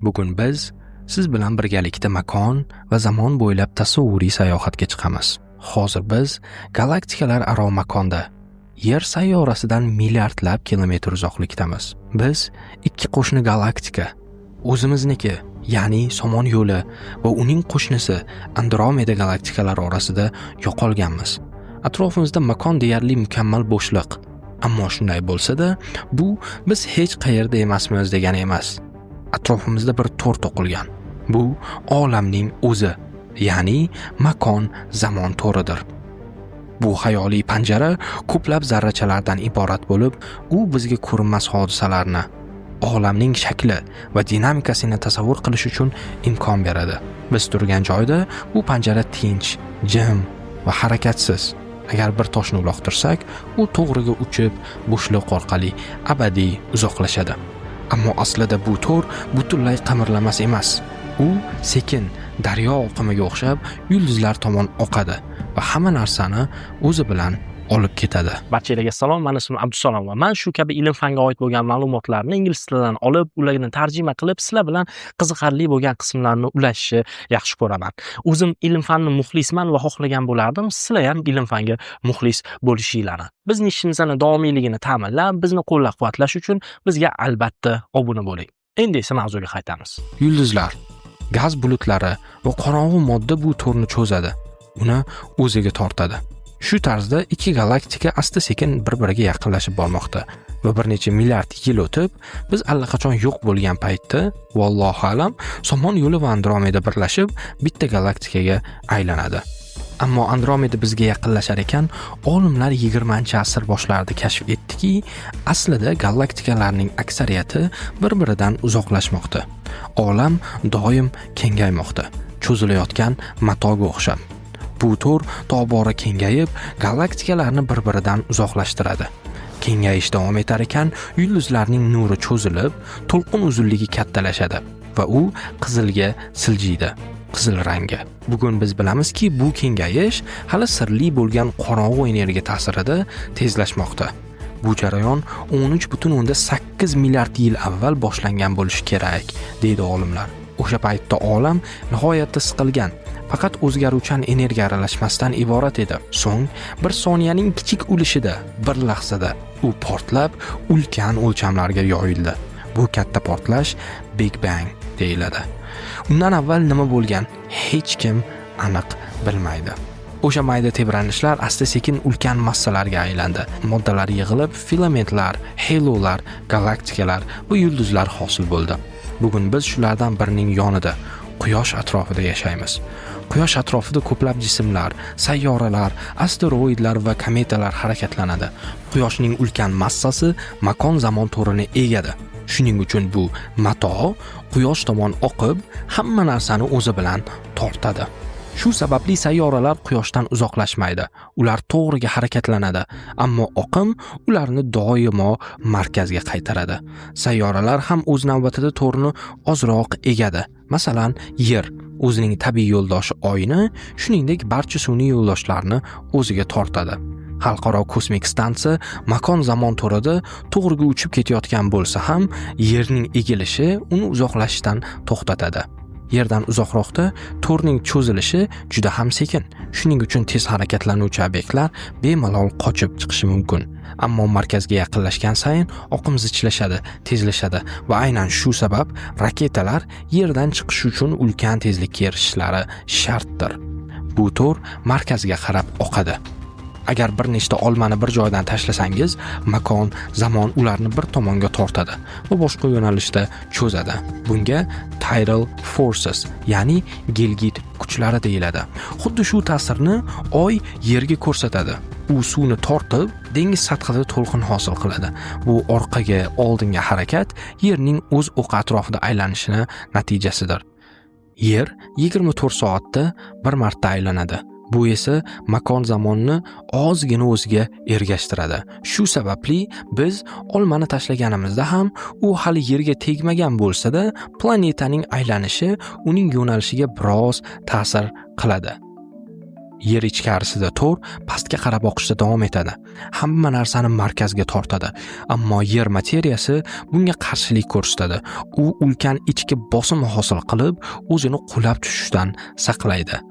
Bugun biz siz bilan birgalikda makon va zamon bo'ylab tasavvuriy sayohatga chiqamiz. Hozir biz galaktikalar aro makonda, Yer sayyorasidan milliardlab kilometr uzoqlikdamiz. Biz ikki qo'shni galaktika, o'zimizniki, ya'ni Somon yo'li va uning qo'shnisi Andromeda galaktikalari orasida yo'qolganmiz. Atrofimizda makon deyarli mukammal bo'shliq. Ammo shunday bo'lsa-da, bu biz hech qayerda emasmiz degani emas. Atrofimizda bir to'r to'qilgan. Bu olamning o'zi, ya'ni makon zamon to'ridir. Bu xayoliy panjara ko'plab zarrachalardan iborat bo'lib, u bizga ko'rinmas hodisalarni, olamning shakli va dinamikasini tasavvur qilish uchun imkon beradi. Biz turgan joyda bu panjara tinch, jim va harakatsiz. Agar bir toshni uloqtirsak, u to'g'riga uchib, bo'shliq orqali abadiy uzoqlashadi. Ammo aslida bu to'r butunlay qimirlamas emas. U sekin daryo oqimiga o'xshab yulduzlar tomon oqadi va hamma narsani o'zi bilan olib ketadi. Barchalarga salom, men ismim Abdusalom va men shu kabi ilm-fanga oid bo'lgan ma'lumotlarni ingliz tilidan olib, ularni tarjima qilib, sizlar bilan qiziqarli bo'lgan qismlarni ulashishni yaxshi ko'raman. O'zim ilm-fanni muxlisman va xohlagan bo'lardim, sizlar ham ilm-fanga muxlis bo'lishinglarni. Bizning ishimizning davomiyligini ta'minlab, bizni qo'llab-quvvatlash uchun bizga albatta obuna bo'ling. Endi esa mavzuga qaytamiz. Yulduzlar, gaz bulutlari va qorong'u modda bu to'rni cho'zadi. Uni o'ziga tortadi. Shu tarzda ikki galaktika asta-sekin bir-biriga yaqinlashib bormoqda va bir necha milliard yil o'tib, biz allaqachon yo'q bo'lgan paytda, vallohu alam, Somon yo'li va Andromeda birlashib bitta galaktikaga aylanadi. Ammo Andromeda bizga yaqinlashar ekan, olimlar 20-asr boshlarida kashf etdiki, aslida galaktikalarning aksariyati bir-biridan uzoqlashmoqda. Olam doim kengaymoqda, cho'zilayotgan matoga o'xshab. Bu to'r tobora kengayib, galaktikalarni bir-biridan uzoqlashtiradi. Kengayish davom etar ekan, yulduzlarning nuri cho'zilib, to'lqin uzunligi kattalashadi va u qizilga siljiydi. Qizil rangi. Bugun biz bilamizki, bu kengayish hali sirli bo'lgan qorong'u energiya ta'sirida tezlashmoqda. Bu jarayon 13.8 milliard yil avval boshlangan bo'lishi kerak, deydi olimlar. O'sha paytda olam nihoyatda siqilgan, faqat o'zgaruvchan energiya aralashmasidan iborat edi. So'ng bir soniyaning kichik ulishida, bir lahzada u portlab, ulkan o'lchamlarga yoyildi. Bu katta portlash Big Bang deyiladi. Undan avval nima bo'lgan, hech kim aniq bilmaydi. O'sha mayda tebranishlar asta-sekin ulkan massalarga aylandi. Moddalar yig'ilib, filamentlar, halolar, galaktikalar va yulduzlar hosil bo'ldi. Bugun biz shulardan birining yonida, Quyosh atrofida yashaymiz. Quyosh atrofida ko'plab jismlar, sayyoralar, asteroidlar va kometalar harakatlanadi. Quyoshning ulkan massasi makon-zamon to'rini egadi. Shuning uchun bu mato Quyosh tomon oqib, hamma narsani o'zi bilan tortadi. Shu sababli sayyoralar Quyoshdan uzoqlashmaydi. Ular to'g'riga harakatlanadi, ammo oqim ularni doimo markazga qaytaradi. Sayyoralar ham o'z navbatida to'rni ozroq egadi. Masalan, Yer o'zining tabiiy yo'ldoshi Oyni, shuningdek barcha sun'iy yo'ldoshlarni o'ziga tortadi. Xalqaro kosmik stansiya makon-zamon to'rida to'g'riga uchib ketayotgan bo'lsa ham, Yerning egilishi uni uzoqlashishdan to'xtatadi. Yerdan uzoqroqda to'rning cho'zilishi juda ham sekin. Shuning uchun tez harakatlanuvchi obyektlar bemalol qochib chiqishi mumkin. Ammo markazga yaqinlashgan sayin oqim zichlashadi, tezlashadi va aynan shu sabab raketalar Yerdan chiqish uchun ulkan tezlikka erishishlari shartdir. Bu to'r markazga qarab oqadi. Agar bir nechta olmani bir joydan tashlasangiz, makon, zamon ularni bir tomonga tortadi va boshqa yo'nalishda cho'zadi. Bunga tidal forces, ya'ni gelgit kuchlari deyiladi. Xuddi shu ta'sirni Oy Yerga ko'rsatadi. U suvni tortib, dengiz sathida to'lqin hosil qiladi. Bu orqaga, oldinga harakat Yerning o'z o'qi atrofida aylanishini natijasidir. Yer 24 soatda bir marta aylanadi. Bu esa makon-zamonni ozgina o'ziga ergashtiradi. Shu sababli biz olmani tashlaganimizda ham u hali Yerga tegmagan bo'lsa-da, planetaning aylanishi uning yo'nalishiga biroz ta'sir qiladi. Yer ichkarisida to'r pastga qarab oqishda davom etadi. Hamma narsani markazga tortadi. Ammo yer materiyasi bunga qarshilik ko'rsatadi. U ulkan ichki bosim hosil qilib, o'zini qulab tushishdan saqlaydi.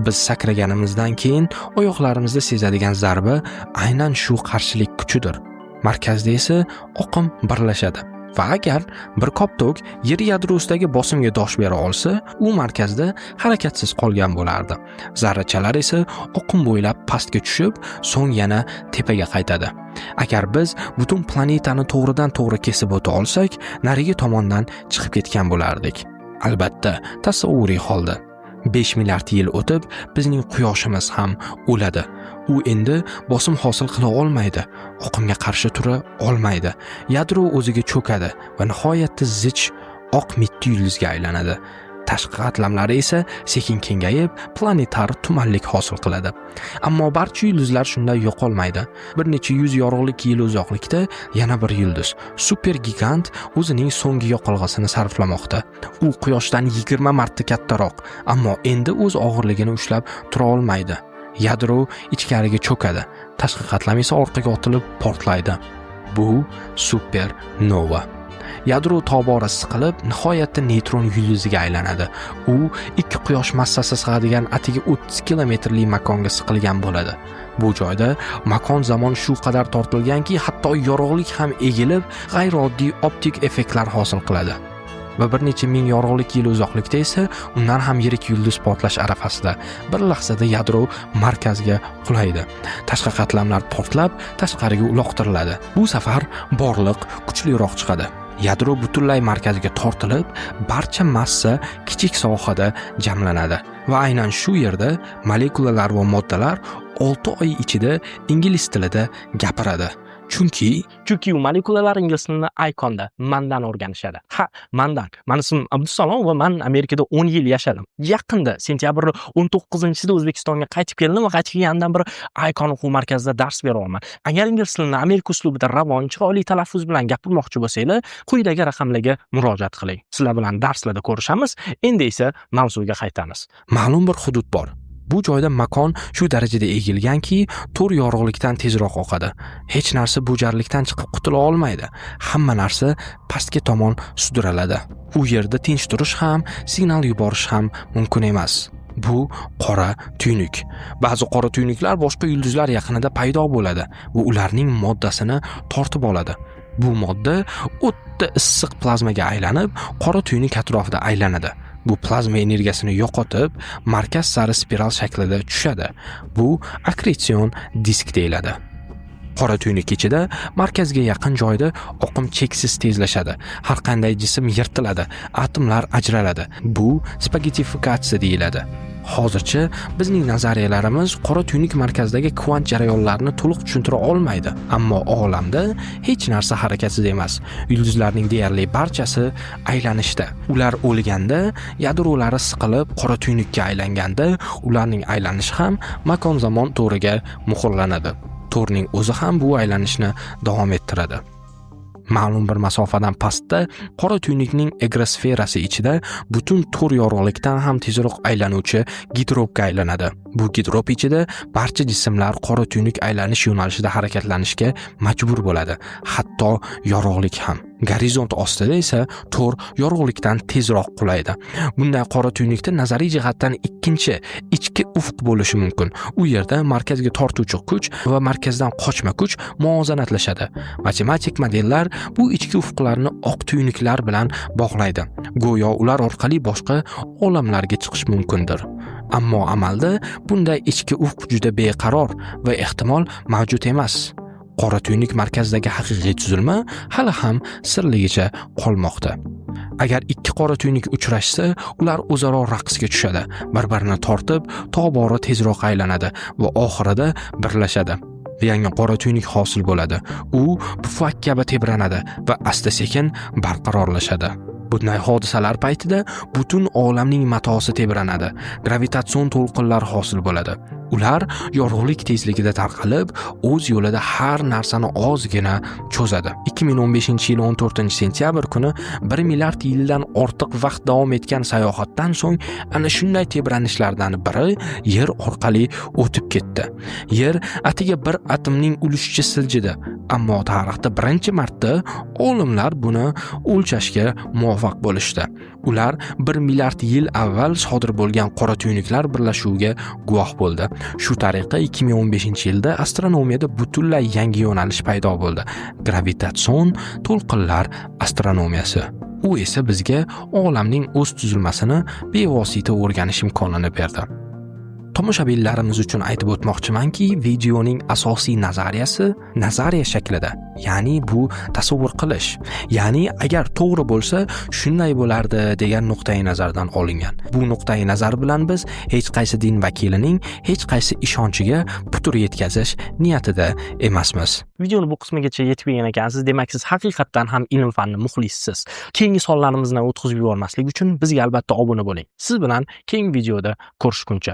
Biz sakraganimizdan keyin oyoqlarimizda sezadigan zarba aynan shu qarshilik kuchidir. Markazda esa oqim birlashadi. Va agar bir koptok yer yadrosidagi bosimga dosh bera olsa, u markazda harakatsiz qolgan bo'lardi. Zarrachalar esa oqim bo'ylab pastga tushib, so'ng yana tepaga qaytadi. Agar biz butun planetani to'g'ridan-to'g'ri kesib o'ta olsak, narigi tomondan chiqib ketgan bo'lardik. Albatta, tasavvuriy holda. 5 milliard yil o'tib, bizning quyoshimiz ham o'ladi. U endi bosim hosil qila olmaydi, oqimga qarshi tura olmaydi. Yadro o'ziga cho'kadi va nihoyatda zich oq mitti yulduzga aylanadi. Tashqi qatlamlari esa sekin kengayib, planetar tumanlik hosil qiladi. Ammo barcha yulduzlar shunday yo'qolmaydi. Bir necha yuz yorug'lik yil uzoqlikda yana bir yulduz, super gigant o'zining so'nggi yoqilg'isini sarflamoqda. U quyoshdan 20 marta kattaroq, ammo endi o'z og'irligini ushlab tura olmaydi. Yadro ichkariga cho'kadi, tashqi qatlam esa orqaga otilib portlaydi. Bu supernova. Yadro tobora siqilib, nihoyatda neytron yulduziga aylanadi. U ikki quyosh massasi sig'adigan atigi 30 kilometrli makonga siqilgan bo'ladi. Bu joyda makon-zamon shu qadar tortilganki, hatto yorug'lik ham egilib, g'ayrioddiy optik effektlar hosil qiladi. Va bir necha ming yorug'lik yil uzoqlikda esa undan ham yirik yulduz portlash arafasida. Bir lahzada yadro markazga qulaydi. Tashqi qatlamlar portlab, tashqariga uloqtiriladi. Bu safar borliq kuchliroq chiqadi. Yadro butunlay markazga tortilib, barcha massa kichik sohada jamlanadi va aynan shu yerda molekulalar va moddalar 6 oy ichida ingliz tilida gapiradi. Chunki u molekulalar ingliz tilini Iconda mandan o'rganishadi. Ha, mandan. Meni ismim Abdusalom va men Amerikada 10 yil yashadim. Yaqinda sentyabr 19-sida O'zbekistonga qaytib keldim va qaytib kelgandan beri Icon o'quv markazida dars beryapman. Agar ingliz tilini Amerika uslubida ravon, chiroyli talaffuz bilan gapirmoqchi bo'lsanglar, quyidagi raqamlarga murojaat qiling. Sizlar bilan darslarda ko'rishamiz. Endi esa mavzuga qaytamiz. Ma'lum bir hudud bor. Bu joyda makon shu darajada egilganki, to'r yorug'likdan tezroq oqadi. Hech narsa bu jarlikdan chiqib qutula olmaydi. Hamma narsa pastga tomon sudraladi. U yerda tinch turish ham, signal yuborish ham mumkin emas. Bu qora tuynuk. Ba'zi qora tuynuklar boshqa yulduzlar yaqinida paydo bo'ladi va ularning moddasini tortib oladi. Bu modda o'ta issiq plazmaga aylanib, qora tuynuk atrofida aylanadi. Bu plazma energiyasini yo'qotib, markaz sari spiral shaklida tushadi. Bu akkretsion disk deyiladi. Qora tuynuk ichida markazga yaqin joyda oqim cheksiz tezlashadi. Har qanday jism yirtiladi, atomlar ajraladi. Bu spagetifikatsiya deyiladi. Hozircha bizning nazariyalarimiz qora tuynuk markazidagi kvant jarayonlarini to'liq tushuntira olmaydi. Ammo olamda hech narsa harakatsiz emas. Yulduzlarning deyarli barchasi aylanishda. Ular o'lganda, yadrolari siqilib qora tuynukka aylanganda, ularning aylanishi ham makon-zamon to'riga muhrlanadi. To'rning o'zi ham bu aylanishni davom ettiradi. Ma'lum bir masofadan pastda qora tuynukning egrosferasi ichida butun to'r yorug'likdan ham tezroq aylanuvchi gidropga aylanadi. Bu gidrop ichida barcha jismlar qora tuynuk aylanish yo'nalishida harakatlanishga majbur bo'ladi, hatto yorug'lik ham. Gorizont ostida esa to'r yorug'likdan tezroq qulaydi. Bunday qora tuynukda nazariy jihatdan ikkinchi ichki ufq bo'lishi mumkin. U yerda markazga tortuvchi kuch va markazdan qochma kuch muvozanatlashadi. Matematik modellar bu ichki ufqlarni oq tuynuklar bilan bog'laydi. Go'yo ular orqali boshqa olamlarga chiqish mumkindir. Ammo amalda bunday ichki ufq juda beqaror va ehtimol mavjud emas. Qora tuynuk markazdagi haqiqiy tuzilma hali ham sirligicha qolmoqda. Agar ikki qora tuynuk uchrashsa, ular o'zaro raqsga tushadi, bir-birini tortib, tobora tezroq aylanadi va oxirida birlashadi. Yangi qora tuynuk hosil bo'ladi. U pufak kabi tebranadi va asta-sekin barqarorlashadi. Bunday hodisalar paytida butun olamning matosi tebranadi. Gravitatsion to'lqinlar hosil bo'ladi. Ular yorug'lik tezligida tarqalib, o'z yo'lida har narsani ozgina cho'zadi. 2015-yil 14-sentyabr kuni 1 milliard yildan ortiq vaqt davom etgan sayohatdan so'ng ana shunday tebranishlardan biri Yer orqali o'tib ketdi. Yer atiga bir atomning ulushchi siljidi, ammo tarixda birinchi marta olimlar buni o'lchashga muvaffaq bo'lishdi. Ular 1 milliard yil avval sodir bo'lgan qora tuynuklar birlashuviga guvoh bo'ldi. Shu tariqa 2015-yilda astronomiyada butunlay yangi yo'nalish paydo bo'ldi. Gravitatsion to'lqinlar astronomiyasi. U esa bizga olamning o'z tuzilmasini bevosita o'rganish imkonini berdi. Tomoshabinlarimiz uchun aytib o'tmoqchimanki, videoning asosiy nazariya shaklida, ya'ni bu tasavvur qilish, ya'ni agar to'g'ri bo'lsa, shunday bo'lardi degan nuqtai nazardan olingan. Bu nuqtai nazar bilan biz hech qaysi din vakilining hech qaysi ishonchiga putur yetkazish niyatida emasmiz. Videoni bu qismigacha yetib kelgan ekansiz, demak siz haqiqatdan ham ilm fanni muxlissiz. Keyingi sonlarimizni o'tkazib yubormaslik uchun bizga albatta obuna bo'ling. Siz bilan keyingi videoda ko'rishguncha